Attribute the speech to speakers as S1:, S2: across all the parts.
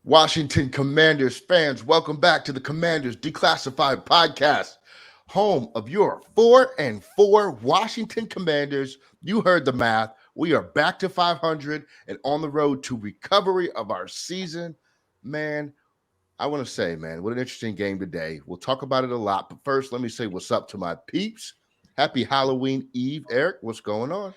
S1: Washington Commanders fans, welcome back to the Commanders Declassified Podcast, home of your 4-4 Washington Commanders. You heard the math. We are back to 500 and on the road to recovery of our season. Man, I want to say, man, what an interesting game today. We'll talk about it a lot, but first, let me say what's up to my peeps. Happy Halloween Eve. Eric, what's going on?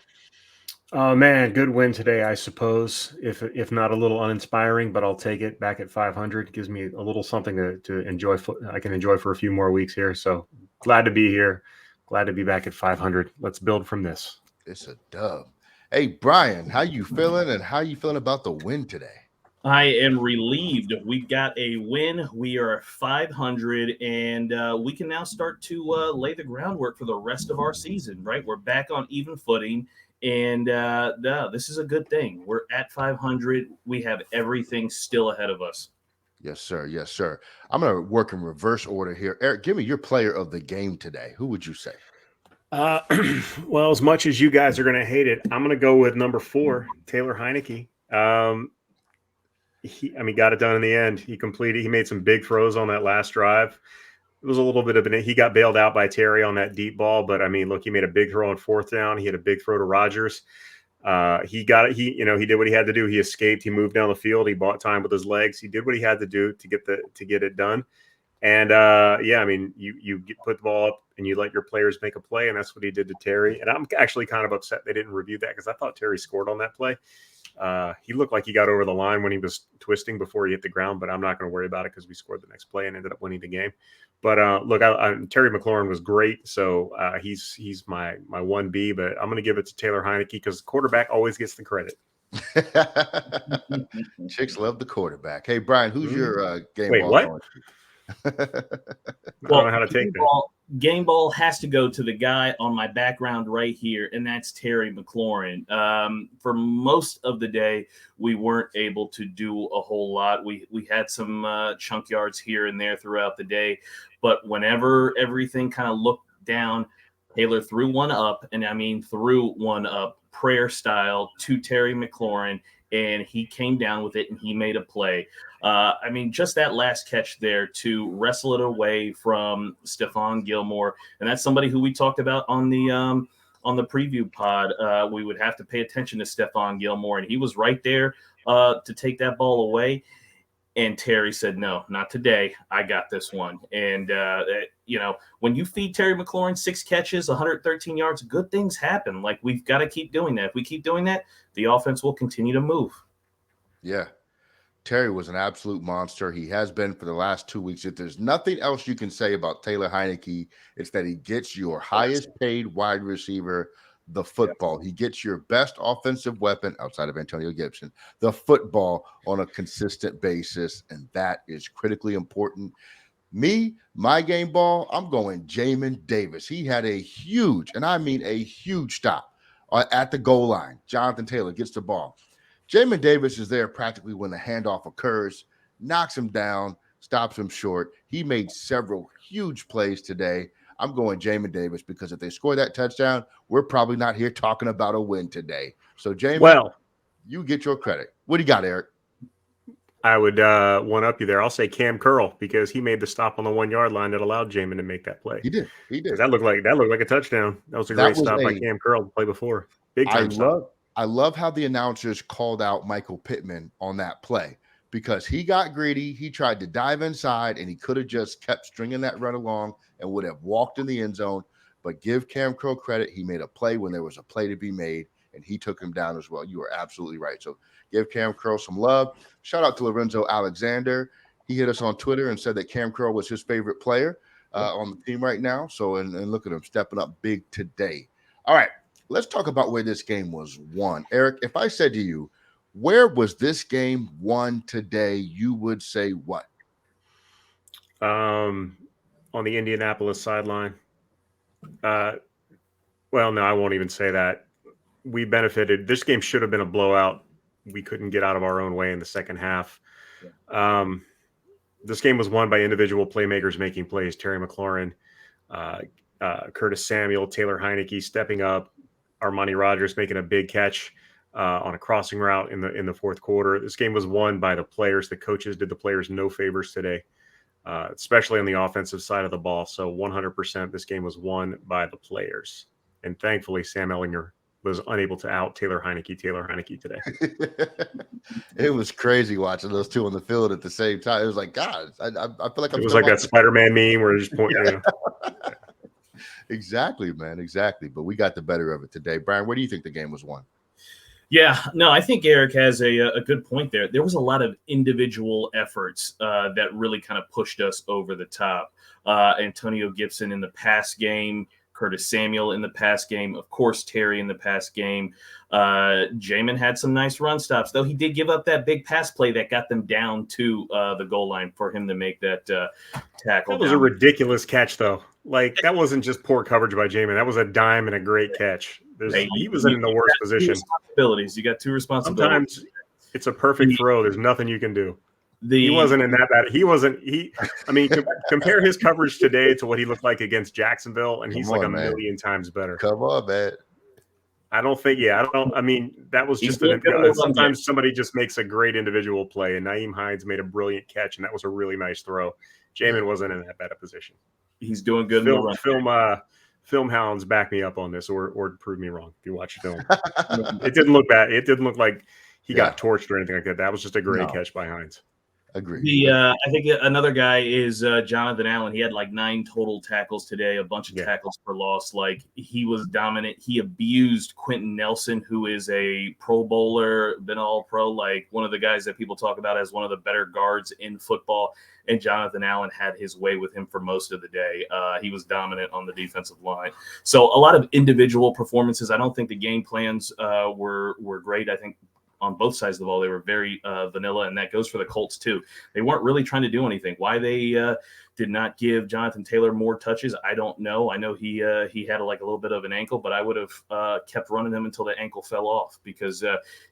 S2: Oh man, good win today, I suppose. If not a little uninspiring, but I'll take it. Back at 500 gives me a little something to enjoy. I can enjoy for a few more weeks here. So glad to be here. Glad to be back at 500. Let's build from this.
S1: It's a dub. Hey, Brian, how you feeling and how you feeling about the win today?
S3: I am relieved. We've got a win. We are 500, and we can now start to lay the groundwork for the rest of our season, right? We're back on even footing, and no, this is a good thing. We're at 500. We have everything still ahead of us.
S1: Yes, sir. Yes, sir. I'm going to work in reverse order here. Eric, give me your player of the game today. Who would you say?
S2: Uh, well, as much as you guys are going to hate it, I'm going to go with number 4, Taylor Heineke. He got it done in the end. He completed. He made some big throws on that last drive. It was a little bit of he got bailed out by Terry on that deep ball, but I mean, look, he made a big throw on 4th down. He had a big throw to Rodgers. He got it. He did what he had to do. He escaped. He moved down the field. He bought time with his legs. He did what he had to do to get it done. And you put the ball up and you let your players make a play, and that's what he did to Terry. And I'm actually kind of upset they didn't review that because I thought Terry scored on that play. He looked like he got over the line when he was twisting before he hit the ground, but I'm not going to worry about it because we scored the next play and ended up winning the game. But look, Terry McLaurin was great, so he's my 1B, but I'm going to give it to Taylor Heineke because the quarterback always gets the credit.
S1: Chicks love the quarterback. Hey, Brian, who's your game
S2: Wait,
S1: ball
S2: what?
S1: going to?
S2: I don't know how to take that.
S3: Game ball has to go to the guy on my background right here, and that's Terry McLaurin. For most of the day, we weren't able to do a whole lot. We had some chunk yards here and there throughout the day, but whenever everything kind of looked down, Taylor threw one up, and I mean threw one up prayer style to Terry McLaurin, and he came down with it and he made a play. Just that last catch there to wrestle it away from Stephon Gilmore, and that's somebody who we talked about on the preview pod. We would have to pay attention to Stephon Gilmore, and he was right there to take that ball away. And Terry said, "No, not today. I got this one." And when you feed Terry McLaurin 6 catches, 113 yards, good things happen. Like, we've got to keep doing that. If we keep doing that, the offense will continue to move.
S1: Yeah. Terry was an absolute monster. He has been for the last 2 weeks. If there's nothing else you can say about Taylor Heineke, it's that he gets your highest paid wide receiver the football. He gets your best offensive weapon outside of Antonio Gibson, the football, on a consistent basis, and that is critically important. My game ball, I'm going Jamin Davis. He had a huge, and I mean a huge stop at the goal line. Jonathan Taylor gets the ball. Jamin Davis is there practically when the handoff occurs, knocks him down, stops him short. He made several huge plays today. I'm going Jamin Davis because if they score that touchdown, we're probably not here talking about a win today. So, Jamin, you get your credit. What do you got, Eric?
S2: I would one-up you there. I'll say Cam Curl because he made the stop on the 1-yard line that allowed Jamin to make that play.
S1: He did.
S2: That looked like a touchdown. That was a great stop by Cam Curl to play before. Big time stop.
S1: I love how the announcers called out Michael Pittman on that play because he got greedy. He tried to dive inside, and he could have just kept stringing that run along and would have walked in the end zone. But give Cam Curl credit. He made a play when there was a play to be made, and he took him down as well. You are absolutely right. So give Cam Curl some love. Shout out to Lorenzo Alexander. He hit us on Twitter and said that Cam Curl was his favorite player on the team right now. So, and look at him stepping up big today. All right. Let's talk about where this game was won. Eric, if I said to you, where was this game won today, you would say what?
S2: On the Indianapolis sideline. Well, no, I won't even say that. We benefited. This game should have been a blowout. We couldn't get out of our own way in the second half. This game was won by individual playmakers making plays. Terry McLaurin, Curtis Samuel, Taylor Heineke stepping up, Armani Rodgers making a big catch on a crossing route in the fourth quarter. This game was won by the players. The coaches did the players no favors today, especially on the offensive side of the ball. So 100%, this game was won by the players. And thankfully, Sam Ellinger was unable to out Taylor Heineke today.
S1: It was crazy watching those two on the field at the same time. It was like, God, I feel like I'm
S2: It was
S1: still
S2: like that Spider-Man meme where they just point.
S1: Yeah. Exactly, man. Exactly. But we got the better of it today. Brian, where do you think the game was won?
S3: Yeah, no, I think Eric has a good point there. There was a lot of individual efforts that really kind of pushed us over the top. Antonio Gibson in the pass game, Curtis Samuel in the pass game, of course, Terry in the pass game. Jamin had some nice run stops, though he did give up that big pass play that got them down to the goal line for him to make that tackle.
S2: That was a ridiculous catch, though. Like, that wasn't just poor coverage by Jamin. That was a dime and a great catch. He was in the worst position.
S3: You got two responsibilities.
S2: Sometimes it's a perfect throw. There's nothing you can do. He wasn't in that bad. I mean, compare his coverage today to what he looked like against Jacksonville, and he's like a million times better.
S1: Come on, man.
S2: I mean, that was just sometimes somebody just makes a great individual play, and Nyheim Hines made a brilliant catch, and that was a really nice throw. Jamin wasn't in that bad a position.
S3: He's doing good.
S2: Film hounds back me up on this, or prove me wrong if you watch film. It didn't look bad. It didn't look like he got torched or anything like that. That was just a great catch by Hines.
S1: Agree.
S3: I think another guy is Jonathan Allen. He had like 9 total tackles today, a bunch of tackles for loss. Like, he was dominant. He abused Quentin Nelson, who is a Pro Bowler, been all pro, like one of the guys that people talk about as one of the better guards in football. And Jonathan Allen had his way with him for most of the day. He was dominant on the defensive line. So a lot of individual performances. I don't think the game plans were great. I think on both sides of the ball, they were very vanilla, and that goes for the Colts too. They weren't really trying to do anything. Why they did not give Jonathan Taylor more touches, I don't know. I know he had like a little bit of an ankle, but I would have kept running him until the ankle fell off, because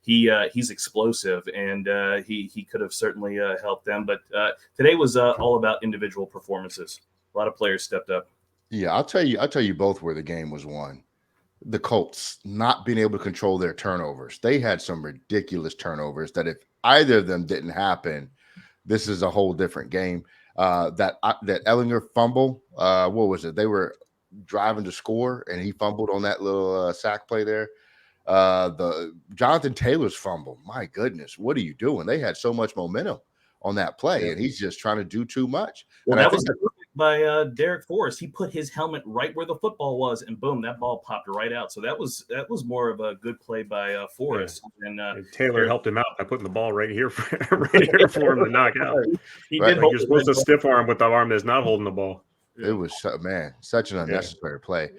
S3: he's explosive, and he could have certainly helped them. But today was all about individual performances. A lot of players stepped up.
S1: Yeah, I'll tell you both where the game was won. The Colts not being able to control their turnovers. They had some ridiculous turnovers that if either of them didn't happen, this is a whole different game. That Ellinger fumble, what was it? They were driving to score, and he fumbled on that little sack play there. The Jonathan Taylor's fumble. My goodness, what are you doing? They had so much momentum on that play, and he's just trying to do too much.
S3: Well, that was by Derek Forrest. He put his helmet right where the football was, and boom, that ball popped right out. So that was more of a good play by Forrest.
S2: Yeah. And Taylor helped him out by putting the ball right here for him to knock out. He did. You're supposed to stiff arm with the arm that's not holding the ball.
S1: It was such an unnecessary play.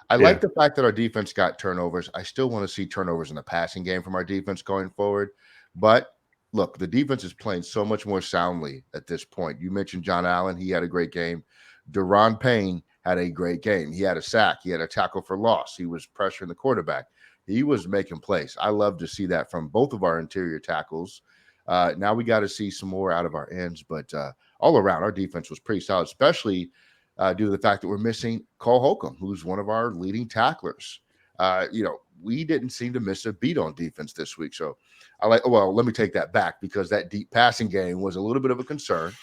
S1: I like the fact that our defense got turnovers. I still want to see turnovers in the passing game from our defense going forward, but look, the defense is playing so much more soundly at this point. You mentioned John Allen. He had a great game. Deron Payne had a great game. He had a sack. He had a tackle for loss. He was pressuring the quarterback. He was making plays. I love to see that from both of our interior tackles. Now we got to see some more out of our ends. But all around, our defense was pretty solid, especially due to the fact that we're missing Cole Holcomb, who's one of our leading tacklers. We didn't seem to miss a beat on defense this week. So let me take that back, because that deep passing game was a little bit of a concern.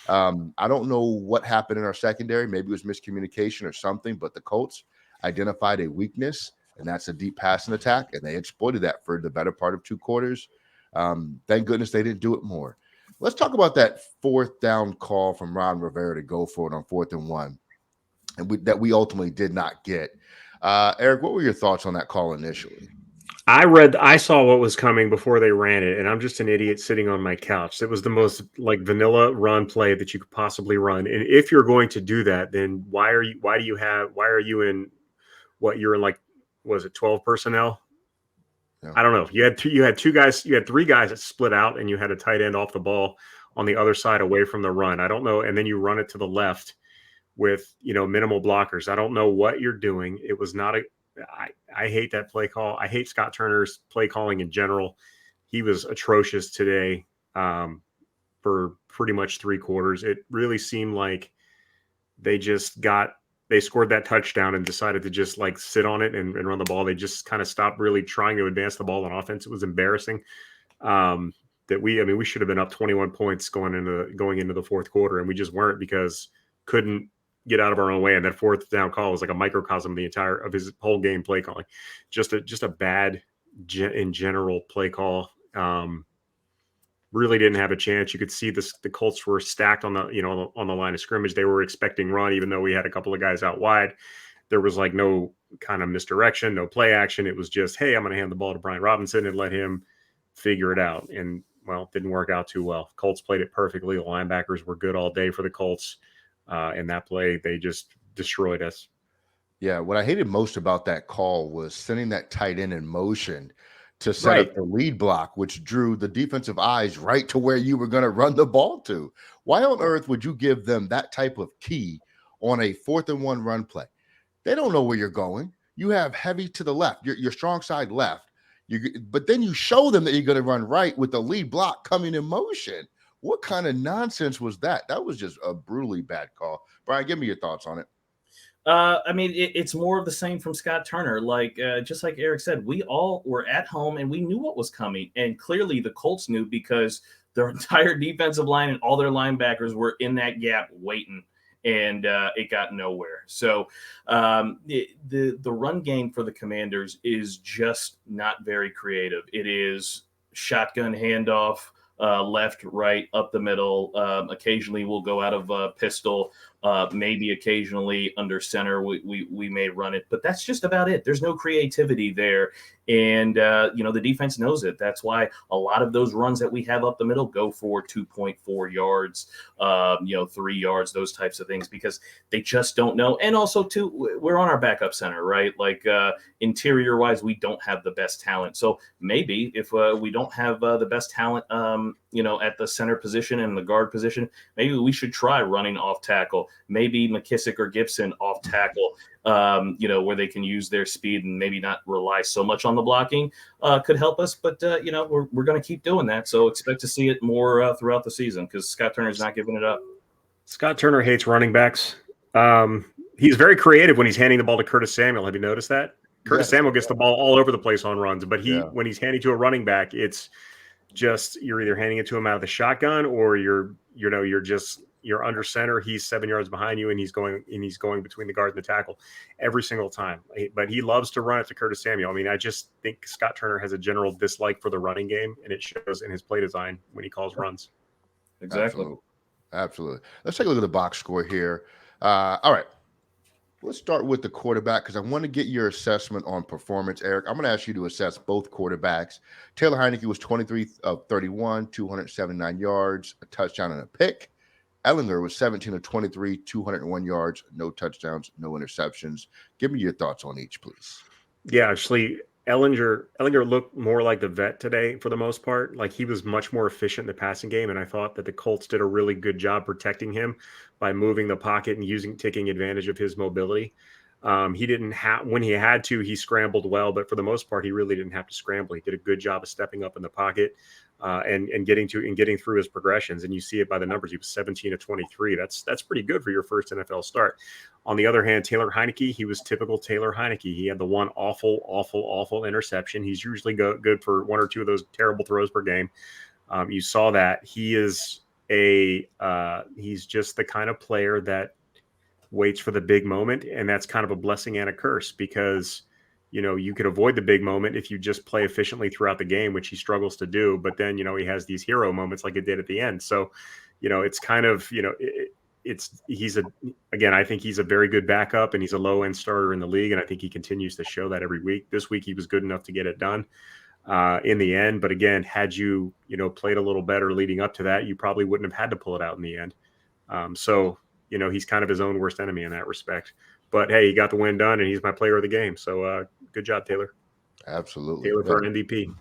S1: I don't know what happened in our secondary. Maybe it was miscommunication or something, but the Colts identified a weakness, and that's a deep passing attack, and they exploited that for the better part of 2 quarters. Thank goodness they didn't do it more. Let's talk about that 4th down call from Ron Rivera to go for it on 4th and 1, and that we ultimately did not get. Eric, what were your thoughts on that call initially?
S2: I saw what was coming before they ran it, and I'm just an idiot sitting on my couch. It was the most like vanilla run play that you could possibly run. And if you're going to do that, then why are you in what you're in, like, was it 12 personnel? Yeah. I don't know. You had 3 guys that split out, and you had a tight end off the ball on the other side away from the run. I don't know. And then you run it to the left with, minimal blockers. I don't know what you're doing. It was not I hate that play call. I hate Scott Turner's play calling in general. He was atrocious today for pretty much 3 quarters. It really seemed like they just got they scored that touchdown and decided to just like sit on it and run the ball. They just kind of stopped really trying to advance the ball on offense. It was embarrassing. That we should have been up 21 points going into the fourth quarter, and we just weren't because couldn't get out of our own way. And that fourth down call was like a microcosm of his whole game play calling. Just a bad in general play call. Really didn't have a chance. You could see the Colts were stacked on the line of scrimmage. They were expecting run, even though we had a couple of guys out wide. There was like no kind of misdirection, no play action. It was just, hey, I'm going to hand the ball to Brian Robinson and let him figure it out. And well, it didn't work out too well. Colts played it perfectly. The linebackers were good all day for the Colts. In that play, they just destroyed us.
S1: Yeah, what I hated most about that call was sending that tight end in motion to set up the lead block, which drew the defensive eyes right to where you were going to run the ball to. Why on earth would you give them that type of key on a 4th and 1 run play? They don't know where you're going. You have heavy to the left, your strong side left. But then you show them that you're going to run right with the lead block coming in motion. What kind of nonsense was that? That was just a brutally bad call. Brian, give me your thoughts on it.
S3: It's more of the same from Scott Turner. Just like Eric said, we all were at home and we knew what was coming. And clearly the Colts knew because their entire defensive line and all their linebackers were in that gap waiting. And it got nowhere. So the run game for the Commanders is just not very creative. It is shotgun handoff, left, right, up the middle. Occasionally we'll go out of pistol. Maybe occasionally under center we may run it, but that's just about it. There's no creativity there. And, the defense knows it. That's why a lot of those runs that we have up the middle go for 2.4 yards, 3 yards, those types of things, because they just don't know. And also, too, we're on our backup center, right? Interior wise, we don't have the best talent. So maybe if we don't have the best talent, at the center position and the guard position, maybe we should try running off tackle. Maybe McKissick or Gibson off tackle, where they can use their speed and maybe not rely so much on the blocking could help us. But, we're going to keep doing that. So expect to see it more throughout the season because Scott Turner's not giving it up. Scott
S2: Turner hates running backs. He's very creative when he's handing the ball to Curtis Samuel. Have you noticed that? Curtis Samuel gets the ball all over the place on runs, but when he's handing to a running back, it's just you're either handing it to him out of the shotgun or you're under center. He's 7 yards behind you and he's going between the guard and the tackle every single time. But he loves to run it to Curtis Samuel. I mean, I just think Scott Turner has a general dislike for the running game, and it shows in his play design when he calls runs.
S3: Exactly.
S1: Absolutely. Let's take a look at the box score here. All right. Let's start with the quarterback because I want to get your assessment on performance, Eric. I'm going to ask you to assess both quarterbacks. Taylor Heineke was 23 of 31, 279 yards, a touchdown and a pick. Ehlinger was 17 of 23, 201 yards, no touchdowns, no interceptions. Give me your thoughts on each, please.
S2: Yeah, actually, Ehlinger looked more like the vet today for the most part. Like he was much more efficient in the passing game, and I thought that the Colts did a really good job protecting him by moving the pocket and taking advantage of his mobility. He didn't have when he had to. He scrambled well, but for the most part, he really didn't have to scramble. He did a good job of stepping up in the pocket and getting through his progressions. And you see it by the numbers. He was 17 of 23. That's pretty good for your first NFL start. On the other hand, Taylor Heineke, he was typical Taylor Heineke. He had the one awful interception. He's usually good for one or two of those terrible throws per game. You saw that he is he's just the kind of player that waits for the big moment, and that's kind of a blessing and a curse because you could avoid the big moment if you just play efficiently throughout the game, which he struggles to do. But then he has these hero moments like it did at the end. So it's kind of I think he's a very good backup and he's a low end starter in the league, and I think he continues to show that every week. This week he was good enough to get it done in the end, but again, had you played a little better leading up to that, you probably wouldn't have had to pull it out in the end. So he's kind of his own worst enemy in that respect. But hey, he got the win done, and he's my player of the game. So good job, Taylor.
S1: Absolutely,
S2: Taylor for MVP.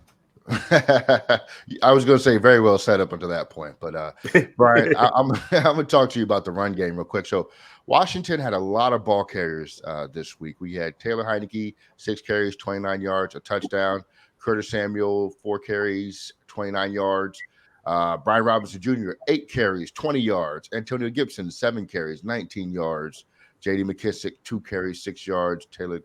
S1: I was going to say very well set up until that point, but Brian, I'm going to talk to you about the run game real quick. So Washington had a lot of ball carriers this week. We had Taylor Heineke, 6 carries, 29 yards, a touchdown. Curtis Samuel, 4 carries, 29 yards. Brian Robinson Jr., 8 carries, 20 yards. Antonio Gibson, 7 carries, 19 yards. J.D. McKissick, 2 carries, 6 yards. Terry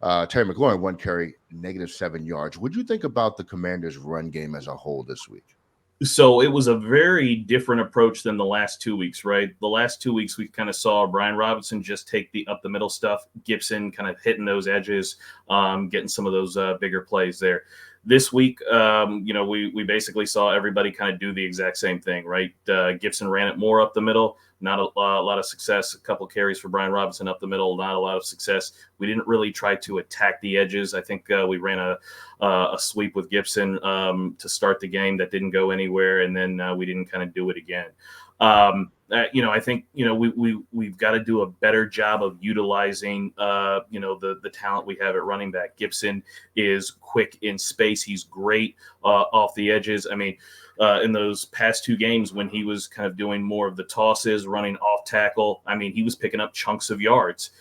S1: McLaurin, 1 carry, -7 yards. What do you think about the Commanders' run game as a whole this week?
S3: So it was a very different approach than the last 2 weeks, right? The last 2 weeks we kind of saw Brian Robinson just take the up the middle stuff, Gibson kind of hitting those edges, getting some of those bigger plays there. This week, we basically saw everybody kind of do the exact same thing, right? Gibson ran it more up the middle, not a lot of success. A couple carries for Brian Robinson up the middle, not a lot of success. We didn't really try to attack the edges. I think we ran a sweep with Gibson to start the game that didn't go anywhere, and then we didn't kind of do it again. I think we've got to do a better job of utilizing the talent we have at running back. Gibson is quick in space. He's great off the edges. I mean, in those past 2 games when he was kind of doing more of the tosses, running off tackle, I mean, he was picking up chunks of yards.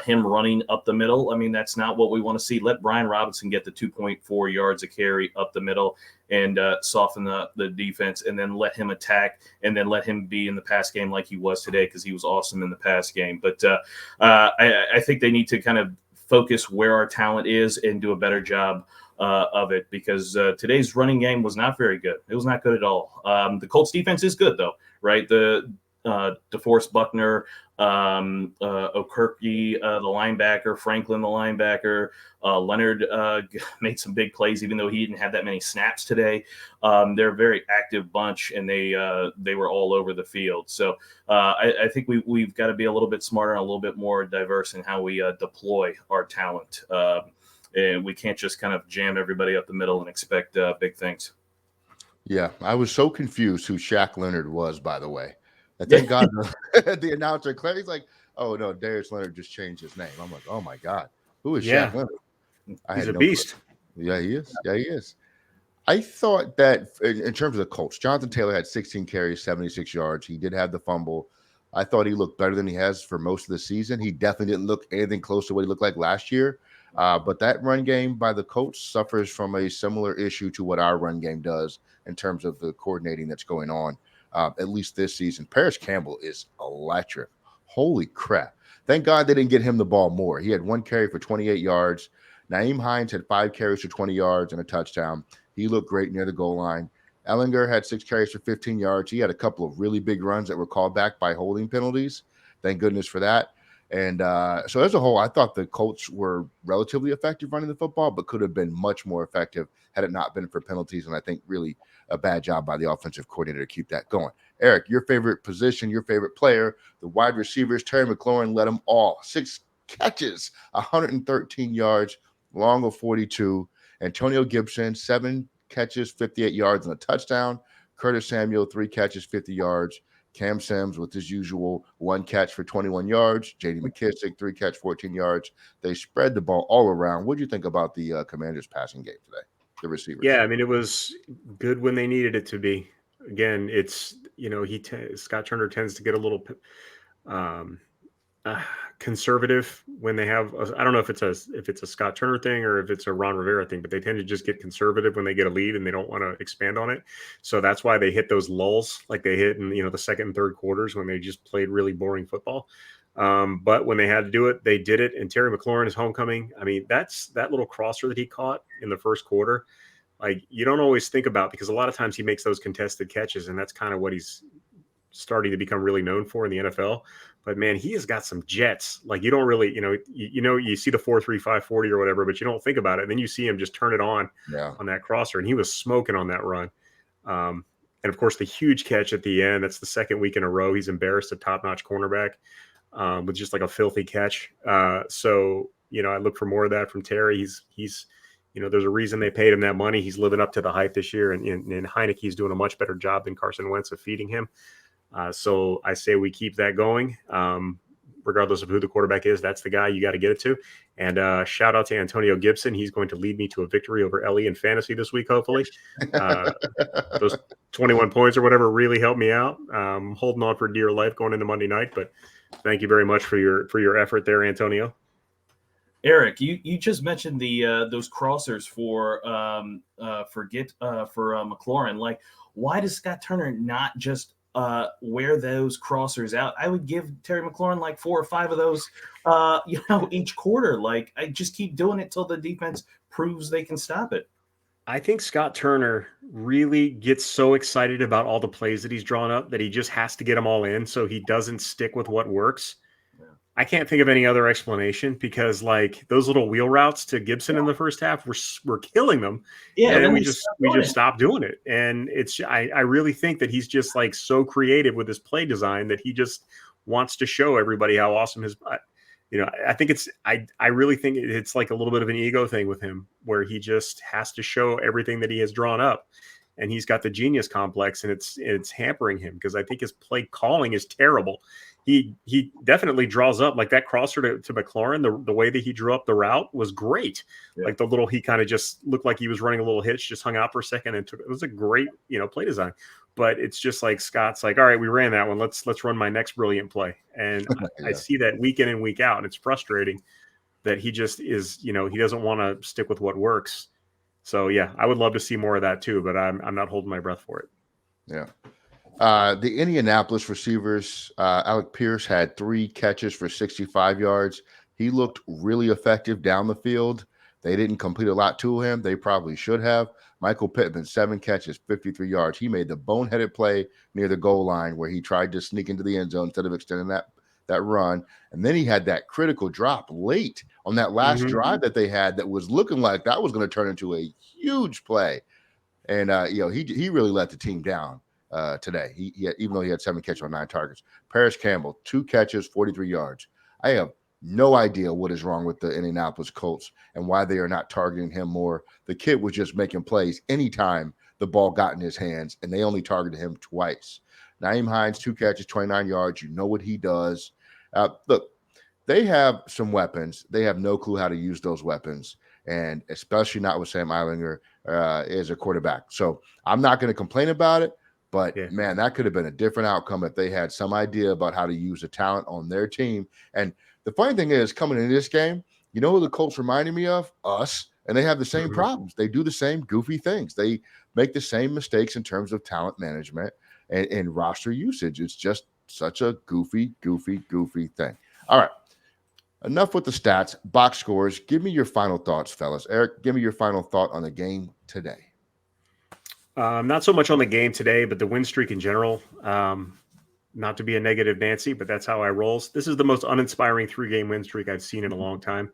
S3: Him running up the middle, I mean, that's not what we want to see. Let Brian Robinson get the 2.4 yards a carry up the middle and soften the defense, and then let him attack, and then let him be in the pass game like he was today, because he was awesome in the pass game. But I think they need to kind of focus where our talent is and do a better job of it, because today's running game was not very good. It was not good at all. The Colts defense is good, though, right? The DeForest Buckner, Okirky, the linebacker, Franklin, the linebacker, Leonard made some big plays, even though he didn't have that many snaps today. They're a very active bunch, and they were all over the field. So I think we've got to be a little bit smarter and a little bit more diverse in how we deploy our talent. And we can't just kind of jam everybody up the middle and expect big things.
S1: Yeah, I was so confused who Shaq Leonard was, by the way. Thank God the announcer, Clary's like, oh, no, Darius Leonard just changed his name. I'm like, oh, my God. Who is Shaq Leonard?
S2: He's a beast.
S1: Yeah, he is. Yeah, he is. I thought that in terms of the Colts, Jonathan Taylor had 16 carries, 76 yards. He did have the fumble. I thought he looked better than he has for most of the season. He definitely didn't look anything close to what he looked like last year. But that run game by the Colts suffers from a similar issue to what our run game does in terms of the coordinating that's going on, at least this season. Paris Campbell is electric. Holy crap. Thank God they didn't get him the ball more. He had 1 carry for 28 yards. Naeem Hines had 5 carries for 20 yards and a touchdown. He looked great near the goal line. Ellinger had 6 carries for 15 yards. He had a couple of really big runs that were called back by holding penalties. Thank goodness for that. And so as a whole, I thought the Colts were relatively effective running the football, but could have been much more effective had it not been for penalties. And I think really a bad job by the offensive coordinator to keep that going. Eric, your favorite position, your favorite player, the wide receivers, Terry McLaurin led them all. 6 catches, 113 yards, long of 42. Antonio Gibson, 7 catches, 58 yards and a touchdown. Curtis Samuel, 3 catches, 50 yards. Cam Sims with his usual 1 catch for 21 yards. J.D. McKissick, 3 catch, 14 yards. They spread the ball all around. What do you think about the Commanders' passing game today, the receivers?
S2: Yeah, I mean, it was good when they needed it to be. Again, it's, Scott Turner tends to get a little conservative when they have I don't know if it's a Scott Turner thing or if it's a Ron Rivera thing, but they tend to just get conservative when they get a lead and they don't want to expand on it. So that's why they hit those lulls like they hit in the second and third quarters when they just played really boring football. But when they had to do it, they did it. And Terry McLaurin is homecoming. I mean, that little crosser that he caught in the first quarter, like, you don't always think about, because a lot of times he makes those contested catches, and that's kind of what he's starting to become really known for in the NFL. But man, he has got some jets. Like, you don't really, you see the 4.35 40 or whatever, but you don't think about it. And then you see him just turn it on that crosser, and he was smoking on that run. And of course, the huge catch at the end. That's the second week in a row he's embarrassed a top-notch cornerback with just like a filthy catch. So I look for more of that from Terry. He's there's a reason they paid him that money. He's living up to the hype this year, and Heineke's doing a much better job than Carson Wentz of feeding him. So I say we keep that going, regardless of who the quarterback is. That's the guy you got to get it to. And shout out to Antonio Gibson. He's going to lead me to a victory over Ellie in fantasy this week, hopefully. Those 21 points or whatever really helped me out. Holding on for dear life going into Monday night, but thank you very much for your effort there, Antonio.
S3: Eric, you just mentioned those crossers for McLaurin. Like, why does Scott Turner not just wear those crossers out. I would give Terry McLaurin like 4 or 5 of those, each quarter. Like, I just keep doing it till the defense proves they can stop it.
S2: I think Scott Turner really gets so excited about all the plays that he's drawn up that he just has to get them all in so he doesn't stick with what works. I can't think of any other explanation because like those little wheel routes to Gibson in the first half were killing them.
S3: Yeah,
S2: And then
S3: then
S2: we
S3: they
S2: just
S3: stopped
S2: we
S3: doing
S2: just
S3: it.
S2: stopped doing it. And I really think that he's just like so creative with his play design that he just wants to show everybody how awesome his I think I really think it's like a little bit of an ego thing with him where he just has to show everything that he has drawn up. And he's got the genius complex and it's hampering him because I think his play calling is terrible. He definitely draws up like that crosser to McLaurin. The way that he drew up the route was great.
S3: Yeah.
S2: Like the little, he kind of just looked like he was running a little hitch, just hung out for a second and it was a great, play design. But it's just like Scott's like, all right, we ran that one. Let's run my next brilliant play. And I see that week in and week out. And it's frustrating that he just is, he doesn't want to stick with what works. So yeah, I would love to see more of that too, but I'm not holding my breath for it.
S1: Yeah. The Indianapolis receivers, Alec Pierce had 3 catches for 65 yards. He looked really effective down the field. They didn't complete a lot to him. They probably should have. Michael Pittman, 7 catches, 53 yards. He made the boneheaded play near the goal line where he tried to sneak into the end zone instead of extending that run. And then he had that critical drop late on that last drive that they had that was looking like that was going to turn into a huge play. And he really let the team down today. Even though he had 7 catches on 9 targets. Paris Campbell, 2 catches, 43 yards. I have no idea what is wrong with the Indianapolis Colts and why they are not targeting him more. The kid was just making plays anytime the ball got in his hands, and they only targeted him twice. Nyheim Hines, 2 catches, 29 yards. You know what he does. Look, they have some weapons. They have no clue how to use those weapons, and especially not with Sam Eilinger as a quarterback. So I'm not going to complain about it, but man, that could have been a different outcome if they had some idea about how to use the talent on their team. And the funny thing is, coming into this game, you know who the Colts reminded me of? Us. And they have the same problems. They do the same goofy things. They make the same mistakes in terms of talent management and roster usage. It's just such a goofy thing. All right. Enough with the stats, box scores. Give me your final thoughts, fellas. Eric, give me your final thought on the game today.
S2: Not so much on the game today, but the win streak in general. Not to be a negative Nancy, but that's how I rolls. This is the most uninspiring 3-game win streak I've seen in a long time.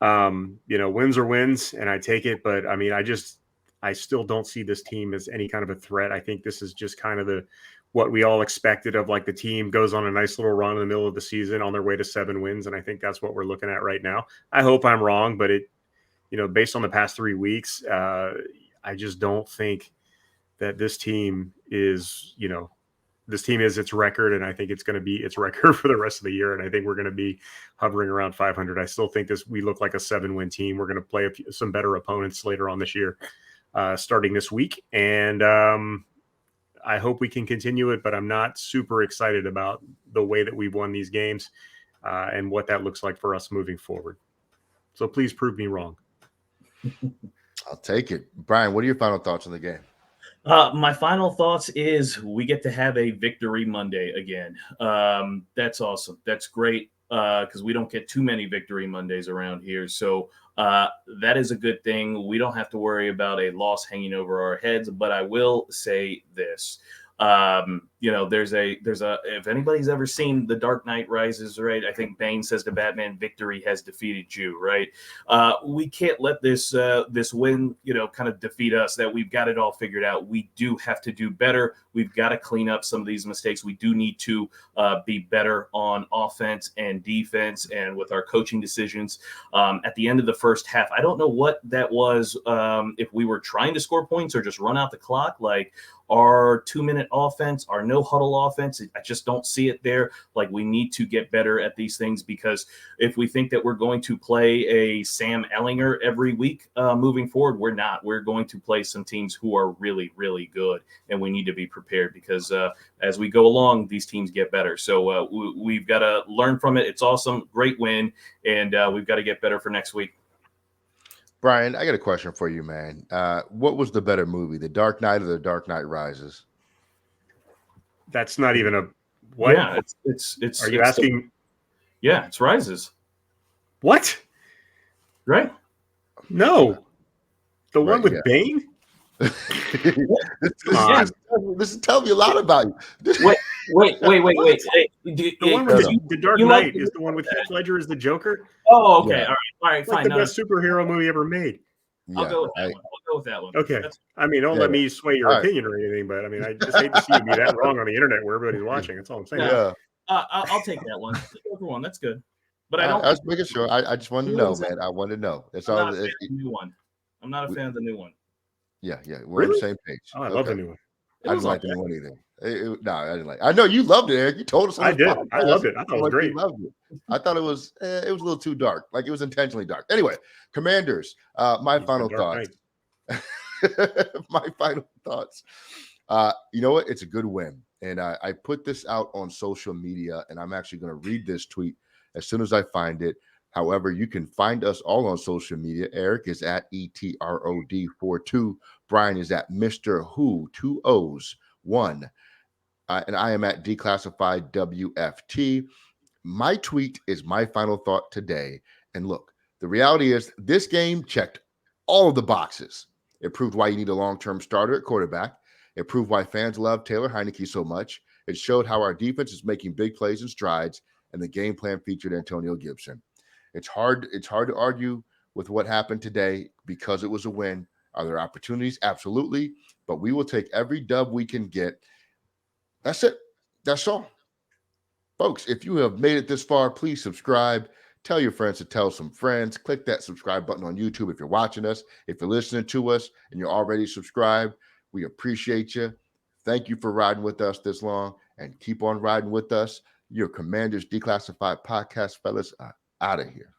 S2: Wins are wins, and I take it. But I mean, I still don't see this team as any kind of a threat. I think this is just kind of what we all expected of like the team goes on a nice little run in the middle of the season on their way to 7 wins. And I think that's what we're looking at right now. I hope I'm wrong, but based on the past 3 weeks, I just don't think that this team is its record. And I think it's going to be its record for the rest of the year. And I think we're going to be hovering around 500. I still think we look like a 7-win team. We're going to play some better opponents later on this year, starting this week. And, I hope we can continue it, but I'm not super excited about the way that we've won these games and what that looks like for us moving forward. So please prove me wrong.
S1: I'll take it. Brian, what are your final thoughts on the game?
S3: My final thoughts is we get to have a victory Monday again. That's awesome. That's great because we don't get too many victory Mondays around here. So that is a good thing. We don't have to worry about a loss hanging over our heads. But I will say this. There's a if anybody's ever seen The Dark Knight Rises, right? I think Bane says to Batman, "Victory has defeated you," right? We can't let this win, kind of defeat us. That we've got it all figured out. We do have to do better. We've got to clean up some of these mistakes. We do need to be better on offense and defense, and with our coaching decisions. At the end of the first half, I don't know what that was. If we were trying to score points or just run out the clock, like our 2-minute offense, our no huddle offense, I just don't see it there. Like, we need to get better at these things, because if we think that we're going to play a Sam Ellinger every week moving forward, we're not. We're going to play some teams who are really, really good, and we need to be prepared because as we go along, these teams get better. So we've got to learn from it. It's awesome. Great win, and we've got to get better for next week.
S1: Brian, I got a question for you, man. What was the better movie, The Dark Knight or The Dark Knight Rises?
S2: That's not even a what?
S3: Yeah, it's.
S2: Are you asking?
S3: Yeah, it's Rises.
S2: What?
S3: Right.
S2: No, the one with
S1: yeah.
S2: Bane.
S1: This
S2: on.
S1: is telling me a lot about you.
S3: Wait.
S2: The one with the Dark
S3: you
S2: Knight
S3: like
S2: is the one with Heath Ledger as the Joker.
S3: Oh, okay.
S1: Yeah.
S3: All right,
S2: It's like
S3: fine.
S2: the best superhero movie ever made.
S3: I'll
S1: Yeah,
S3: go with that one. I'll go with that one.
S2: Okay.
S3: That's,
S2: I mean, don't
S1: Yeah.
S2: let me sway your
S1: All right.
S2: opinion or anything, but I mean, I just hate to see you be that wrong on the internet where everybody's watching. That's all I'm saying.
S1: Yeah.
S3: I'll take that one. The Joker one. That's good. But I don't.
S1: I was making sure. I just wanted to know, man. I wanted to know. That's
S3: I'm
S1: all.
S3: not a fan of the new one. I'm not a fan of the new one.
S1: Yeah. We're on the same page.
S2: Oh, I love the new one.
S1: I didn't like the new one either. No, I didn't like. I know you loved it, Eric. You told us.
S2: I did. I loved it. I thought it was great.
S1: You loved it. I thought it was a little too dark. Like it was intentionally dark. Anyway, Commanders. My final thoughts. My final thoughts. You know what? It's a good win, and I put this out on social media, and I'm actually going to read this tweet as soon as I find it. However, you can find us all on social media. Eric is at ETROD42. Brian is at Mr. Who, 2 O's, 1. And I am at Declassified WFT. My tweet is my final thought today. And look, the reality is this game checked all of the boxes. It proved why you need a long-term starter at quarterback. It proved why fans love Taylor Heineke so much. It showed how our defense is making big plays and strides, and the game plan featured Antonio Gibson. It's hard to argue with what happened today because it was a win. Are there opportunities? Absolutely. But we will take every dub we can get. That's it. That's all. Folks, if you have made it this far, please subscribe. Tell your friends to tell some friends. Click that subscribe button on YouTube if you're watching us. If you're listening to us and you're already subscribed, we appreciate you. Thank you for riding with us this long, and keep on riding with us. Your Commanders Declassified podcast, fellas, out of here.